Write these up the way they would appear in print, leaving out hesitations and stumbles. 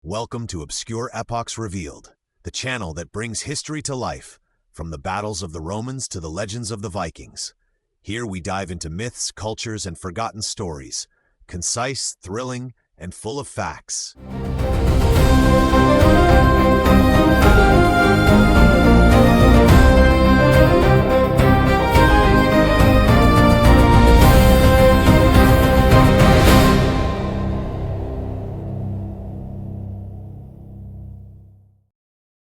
Welcome to Obscure Epochs Revealed, the channel that brings history to life, from the battles of the Romans to the legends of the Vikings. Here we dive into myths, cultures, and forgotten stories, concise, thrilling, and full of facts.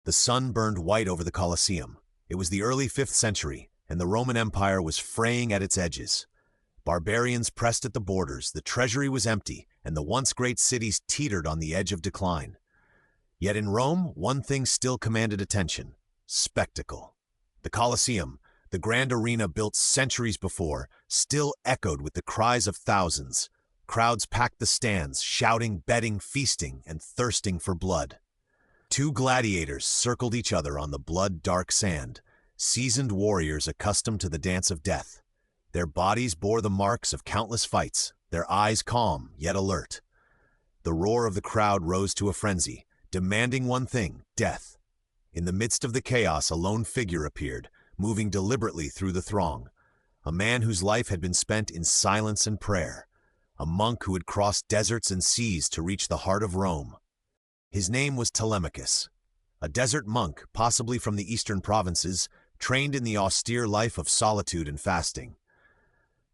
The sun burned white over the Colosseum. It was the early 5th century, and the Roman Empire was fraying at its edges. Barbarians pressed at the borders, the treasury was empty, and the once great cities teetered on the edge of decline. Yet in Rome, one thing still commanded attention: spectacle. The Colosseum, the grand arena built centuries before, still echoed with the cries of thousands. Crowds packed the stands, shouting, betting, feasting, and thirsting for blood. Two gladiators circled each other on the blood-dark sand, seasoned warriors accustomed to the dance of death. Their bodies bore the marks of countless fights, their eyes calm yet alert. The roar of the crowd rose to a frenzy, demanding one thing: death. In the midst of the chaos, a lone figure appeared, moving deliberately through the throng. A man whose life had been spent in silence and prayer. A monk who had crossed deserts and seas to reach the heart of Rome. His name was Telemachus, a desert monk, possibly from the eastern provinces, trained in the austere life of solitude and fasting.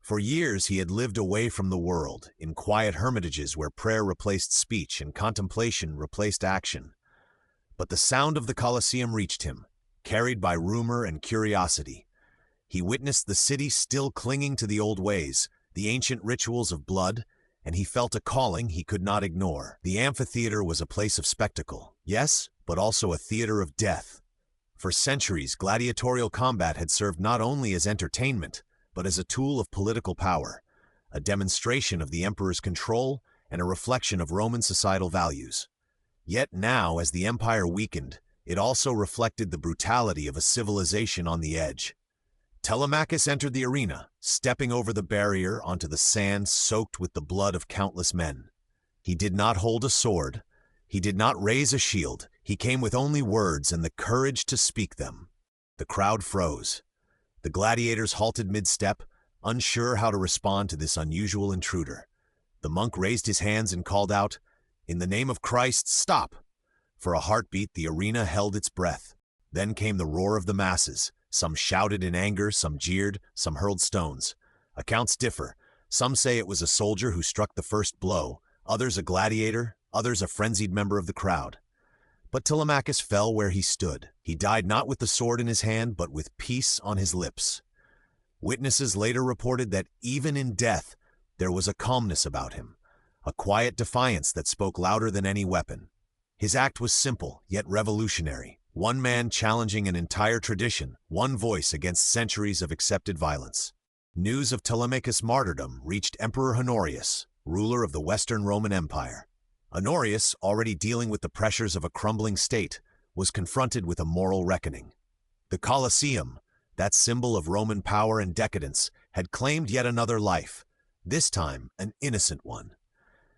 For years he had lived away from the world, in quiet hermitages where prayer replaced speech and contemplation replaced action. But the sound of the Colosseum reached him, carried by rumor and curiosity. He witnessed the city still clinging to the old ways, the ancient rituals of blood, and he felt a calling he could not ignore. The amphitheater was a place of spectacle, yes, but also a theater of death. For centuries, gladiatorial combat had served not only as entertainment, but as a tool of political power, a demonstration of the emperor's control and a reflection of Roman societal values. Yet now, as the empire weakened, it also reflected the brutality of a civilization on the edge. Telemachus entered the arena, stepping over the barrier onto the sand soaked with the blood of countless men. He did not hold a sword. He did not raise a shield. He came with only words and the courage to speak them. The crowd froze. The gladiators halted mid-step, unsure how to respond to this unusual intruder. The monk raised his hands and called out, "In the name of Christ, stop!" For a heartbeat, the arena held its breath. Then came the roar of the masses. Some shouted in anger, some jeered, some hurled stones. Accounts differ. Some say it was a soldier who struck the first blow, others a gladiator, others a frenzied member of the crowd. But Telemachus fell where he stood. He died not with the sword in his hand, but with peace on his lips. Witnesses later reported that even in death, there was a calmness about him, a quiet defiance that spoke louder than any weapon. His act was simple, yet revolutionary. One man challenging an entire tradition, one voice against centuries of accepted violence. News of Telemachus' martyrdom reached Emperor Honorius, ruler of the Western Roman Empire. Honorius, already dealing with the pressures of a crumbling state, was confronted with a moral reckoning. The Colosseum, that symbol of Roman power and decadence, had claimed yet another life, this time an innocent one.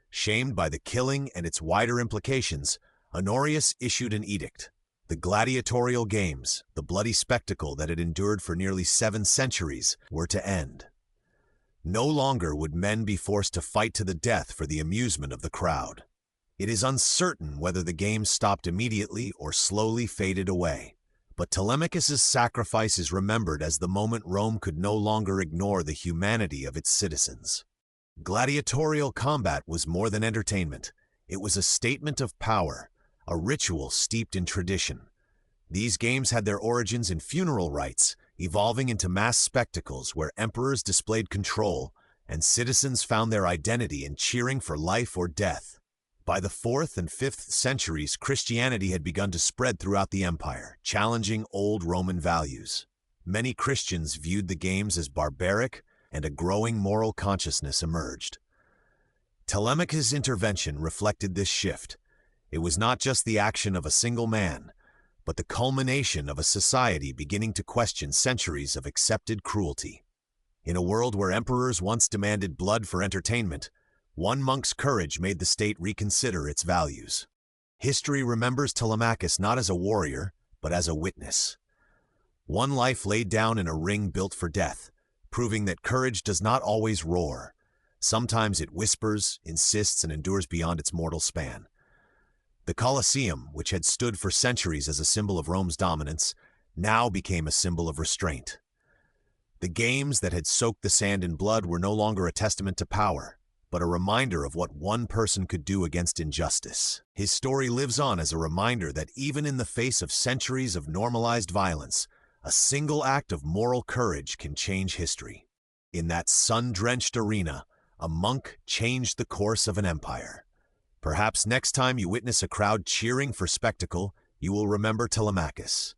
Shamed by the killing and its wider implications, Honorius issued an edict. The gladiatorial games, the bloody spectacle that had endured for nearly 7 centuries, were to end. No longer would men be forced to fight to the death for the amusement of the crowd. It is uncertain whether the games stopped immediately or slowly faded away. But Telemachus' sacrifice is remembered as the moment Rome could no longer ignore the humanity of its citizens. Gladiatorial combat was more than entertainment. It was a statement of power, a ritual steeped in tradition. These games had their origins in funeral rites, evolving into mass spectacles where emperors displayed control and citizens found their identity in cheering for life or death. By the 4th and 5th centuries, Christianity had begun to spread throughout the empire, challenging old Roman values. Many Christians viewed the games as barbaric, and a growing moral consciousness emerged. Telemachus' intervention reflected this shift. It was not just the action of a single man, but the culmination of a society beginning to question centuries of accepted cruelty. In a world where emperors once demanded blood for entertainment, one monk's courage made the state reconsider its values. History remembers Telemachus not as a warrior, but as a witness. One life laid down in a ring built for death, proving that courage does not always roar. Sometimes it whispers, insists, and endures beyond its mortal span. The Colosseum, which had stood for centuries as a symbol of Rome's dominance, now became a symbol of restraint. The games that had soaked the sand in blood were no longer a testament to power, but a reminder of what one person could do against injustice. His story lives on as a reminder that even in the face of centuries of normalized violence, a single act of moral courage can change history. In that sun-drenched arena, a monk changed the course of an empire. Perhaps next time you witness a crowd cheering for spectacle, you will remember Telemachus.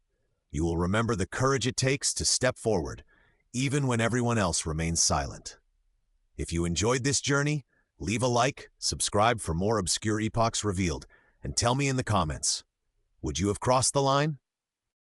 You will remember the courage it takes to step forward, even when everyone else remains silent. If you enjoyed this journey, leave a like, subscribe for more obscure epochs revealed, and tell me in the comments, would you have crossed the line?